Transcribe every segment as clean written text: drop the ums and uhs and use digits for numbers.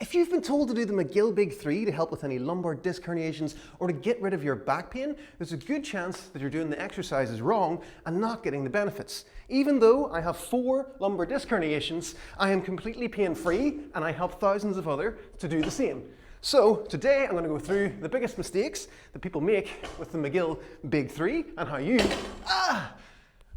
If you've been told to do the McGill Big 3 to help with any lumbar disc herniations or to get rid of your back pain, there's a good chance that you're doing the exercises wrong and not getting the benefits. Even though I have 4 lumbar disc herniations, I am completely pain-free and I help thousands of others to do the same. So today I'm going to go through the biggest mistakes that people make with the McGill Big 3 and how you,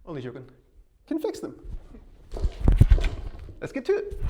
only joking, can fix them. Let's get to it.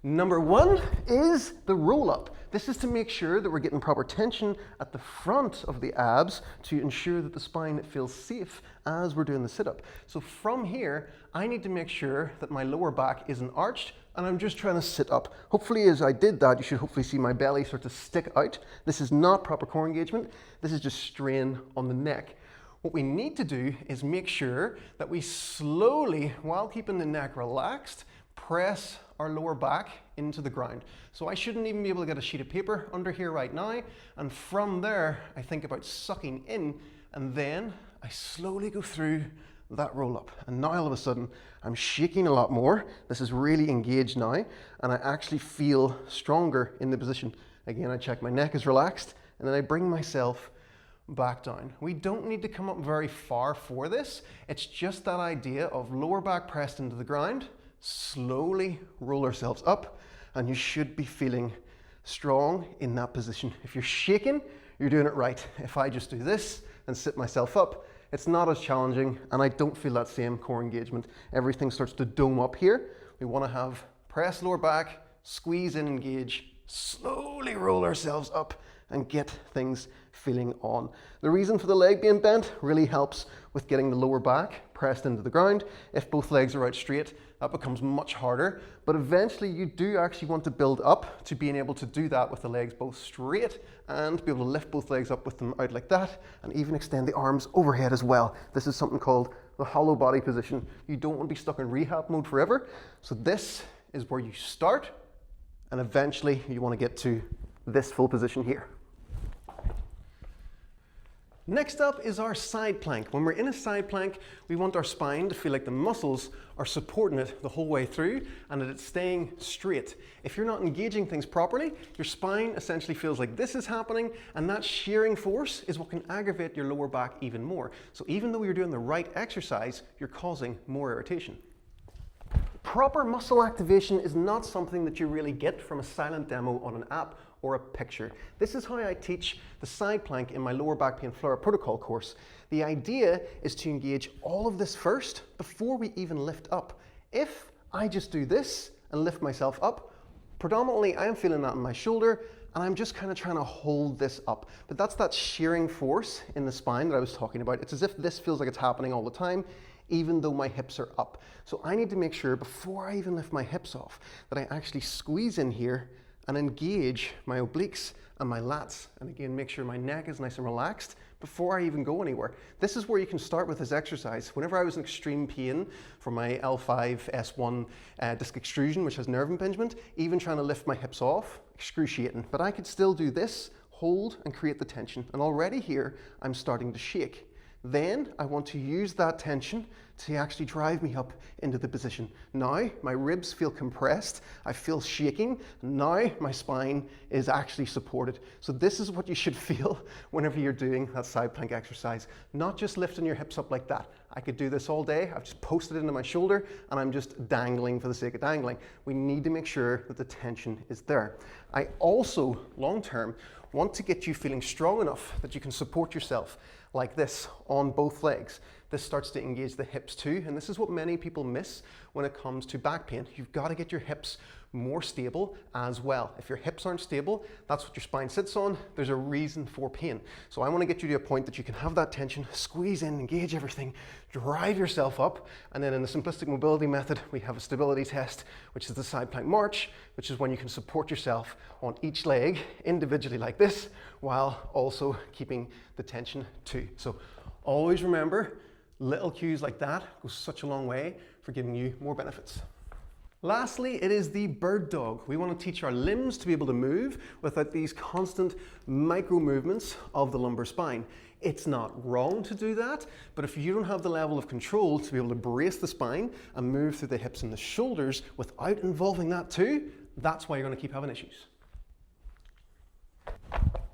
Number 1 is the roll-up. This is to make sure that we're getting proper tension at the front of the abs to ensure that the spine feels safe as we're doing the sit-up. So from here, I need to make sure that my lower back isn't arched and I'm just trying to sit up. Hopefully as I did that, you should hopefully see my belly start to stick out. This is not proper core engagement. This is just strain on the neck. What we need to do is make sure that we slowly, while keeping the neck relaxed, press our lower back into the ground. So I shouldn't even be able to get a sheet of paper under here right now. And from there, I think about sucking in, and then I slowly go through that roll up. And now all of a sudden, I'm shaking a lot more. This is really engaged now, and I actually feel stronger in the position. Again, I check my neck is relaxed, and then I bring myself back down. We don't need to come up very far for this. It's just that idea of lower back pressed into the ground, slowly roll ourselves up, and you should be feeling strong in that position. If you're shaking, you're doing it right. If I just do this and sit myself up, it's not as challenging, and I don't feel that same core engagement. Everything starts to dome up here. We want to have press lower back, squeeze in, engage, slowly roll ourselves up and get things feeling on. The reason for the leg being bent really helps with getting the lower back pressed into the ground. If both legs are out straight, that becomes much harder, but eventually you do actually want to build up to being able to do that with the legs both straight and be able to lift both legs up with them out like that, and even extend the arms overhead as well. This is something called the hollow body position. You don't want to be stuck in rehab mode forever. So this is where you start, and eventually you want to get to this full position here. Next up is our side plank. When we're in a side plank, we want our spine to feel like the muscles are supporting it the whole way through and that it's staying straight. If you're not engaging things properly, your spine essentially feels like this is happening, and that shearing force is what can aggravate your lower back even more. So even though you're doing the right exercise, you're causing more irritation. Proper muscle activation is not something that you really get from a silent demo on an app or a picture. This is how I teach the side plank in my lower back pain Flora protocol course. The idea is to engage all of this first before we even lift up. If I just do this and lift myself up, predominantly I'm feeling that in my shoulder, and I'm just kind of trying to hold this up. But that's that shearing force in the spine that I was talking about. It's as if this feels like it's happening all the time, even though my hips are up. So I need to make sure before I even lift my hips off that I actually squeeze in here and engage my obliques and my lats. And again, make sure my neck is nice and relaxed before I even go anywhere. This is where you can start with this exercise. Whenever I was in extreme pain from my L5 S1 disc extrusion, which has nerve impingement, even trying to lift my hips off, excruciating. But I could still do this, hold and create the tension. And already here, I'm starting to shake. Then I want to use that tension to actually drive me up into the position. Now my ribs feel compressed, I feel shaking, now my spine is actually supported. So this is what you should feel whenever you're doing that side plank exercise, not just lifting your hips up like that. I could do this all day. I've just posted it into my shoulder and I'm just dangling for the sake of dangling. We need to make sure that the tension is there. I also, long term, want to get you feeling strong enough that you can support yourself like this on both legs. This starts to engage the hips too, and this is what many people miss when it comes to back pain. You've got to get your hips more stable as well. If your hips aren't stable, that's what your spine sits on. There's a reason for pain. So I want to get you to a point that you can have that tension, squeeze in, engage everything, drive yourself up, and then in the simplistic mobility method, we have a stability test, which is the side plank march, which is when you can support yourself on each leg individually like this, while also keeping the tension too. So always remember, little cues like that go such a long way for giving you more benefits. Lastly, it is the bird dog. We want to teach our limbs to be able to move without these constant micro movements of the lumbar spine. It's not wrong to do that, but if you don't have the level of control to be able to brace the spine and move through the hips and the shoulders without involving that too, that's why you're going to keep having issues.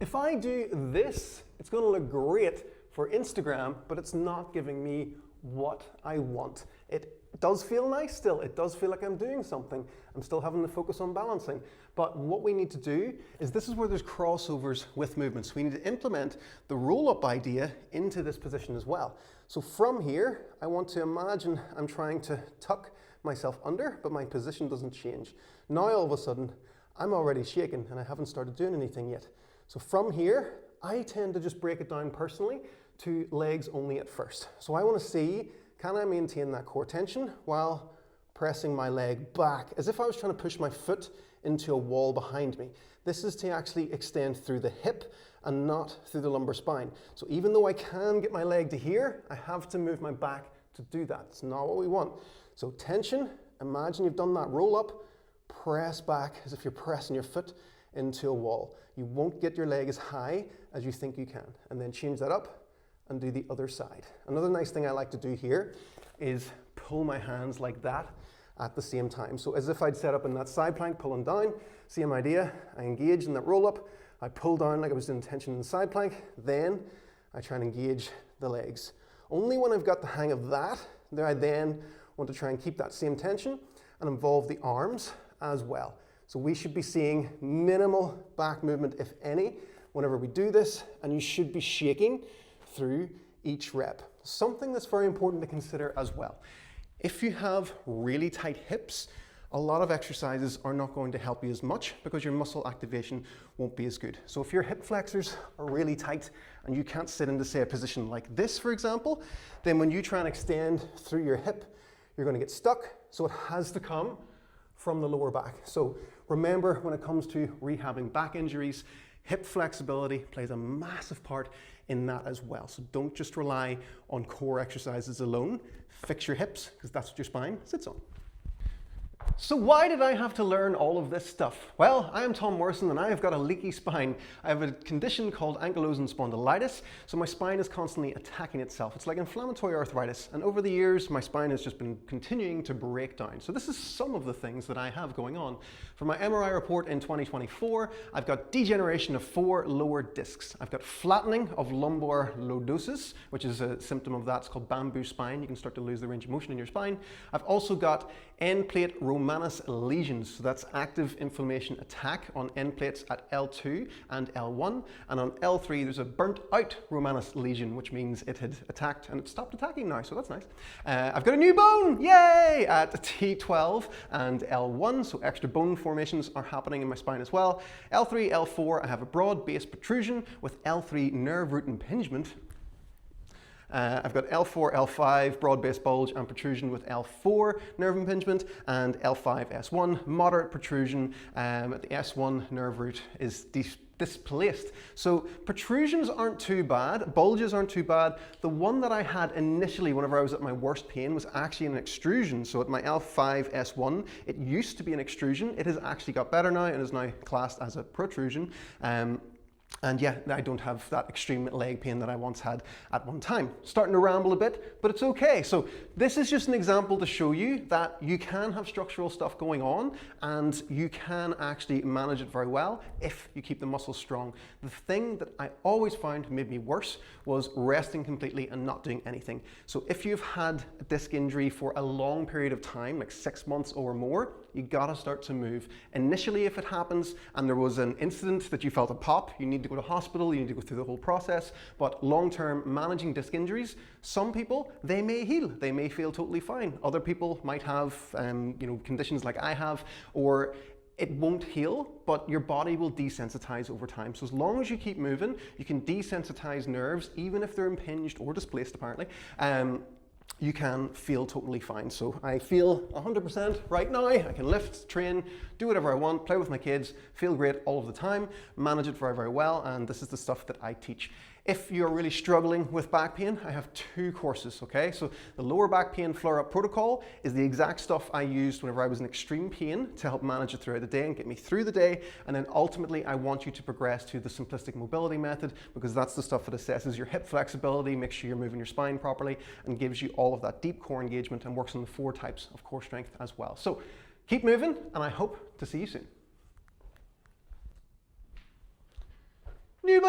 If I do this, it's going to look great for Instagram, but it's not giving me what I want. It does feel nice still. It does feel like I'm doing something. I'm still having to focus on balancing. But what we need to do is, this is where there's crossovers with movements. We need to implement the roll-up idea into this position as well. So from here, I want to imagine I'm trying to tuck myself under, but my position doesn't change. Now all of a sudden, I'm already shaking and I haven't started doing anything yet. So from here, I tend to just break it down personally to legs only at first. So I want to see, can I maintain that core tension while pressing my leg back, as if I was trying to push my foot into a wall behind me. This is to actually extend through the hip and not through the lumbar spine. So even though I can get my leg to here, I have to move my back to do that. It's not what we want. So tension, imagine you've done that roll up, press back as if you're pressing your foot into a wall. You won't get your leg as high as you think you can. And then change that up and do the other side. Another nice thing I like to do here is pull my hands like that at the same time. So as if I'd set up in that side plank, pulling down, same idea. I engage in that roll up, I pull down like I was doing tension in the side plank, then I try and engage the legs. Only when I've got the hang of that, I then want to try and keep that same tension and involve the arms as well. So we should be seeing minimal back movement, if any, whenever we do this, and you should be shaking through each rep. Something that's very important to consider as well. If you have really tight hips, a lot of exercises are not going to help you as much because your muscle activation won't be as good. So if your hip flexors are really tight and you can't sit into, say, a position like this, for example, then when you try and extend through your hip, you're going to get stuck. So it has to come from the lower back. So remember, when it comes to rehabbing back injuries, hip flexibility plays a massive part in that as well. So don't just rely on core exercises alone. Fix your hips, because that's what your spine sits on. So why did I have to learn all of this stuff? Well, I am Tom Morrison and I have got a leaky spine. I have a condition called ankylosing spondylitis, so my spine is constantly attacking itself. It's like inflammatory arthritis, and over the years my spine has just been continuing to break down. So this is some of the things that I have going on. For my MRI report in 2024, I've got degeneration of 4 lower discs. I've got flattening of lumbar lordosis, which is a symptom of that. It's called bamboo spine. You can start to lose the range of motion in your spine. I've also got end plate romanus lesions, so that's active inflammation attack on end plates at L2 and L1, and on L3 there's a burnt out romanus lesion, which means it had attacked and it stopped attacking now, so that's nice. I've got a new bone, yay, at T12 and L1, so extra bone formations are happening in my spine as well. L3, L4, I have a broad base protrusion with L3 nerve root impingement. I've got L4, L5, broad-based bulge and protrusion with L4 nerve impingement, and L5, S1, moderate protrusion. The S1 nerve root is displaced. So protrusions aren't too bad, bulges aren't too bad. The one that I had initially whenever I was at my worst pain was actually an extrusion. So at my L5, S1, it used to be an extrusion. It has actually got better now and is now classed as a protrusion. And yeah, I don't have that extreme leg pain that I once had at one time. Starting to ramble a bit, but it's okay. So this is just an example to show you that you can have structural stuff going on and you can actually manage it very well if you keep the muscles strong. The thing that I always found made me worse was resting completely and not doing anything. So if you've had a disc injury for a long period of time, like 6 months or more, you gotta start to move. Initially, if it happens and there was an incident that you felt a pop, you need to go to hospital, you need to go through the whole process. But long-term managing disc injuries, some people, they may heal, they may feel totally fine. Other people might have conditions like I have, or it won't heal, but your body will desensitize over time. So as long as you keep moving, you can desensitize nerves, even if they're impinged or displaced apparently. You can feel totally fine. So I feel 100% right now. I can lift, train, do whatever I want, play with my kids, feel great all of the time, manage it very, very well, and this is the stuff that I teach If you're really struggling with back pain, I have 2 courses, okay? So the lower back pain flare-up protocol is the exact stuff I used whenever I was in extreme pain to help manage it throughout the day and get me through the day. And then ultimately, I want you to progress to the simplistic mobility method, because that's the stuff that assesses your hip flexibility, makes sure you're moving your spine properly, and gives you all of that deep core engagement and works on the 4 types of core strength as well. So keep moving, and I hope to see you soon. New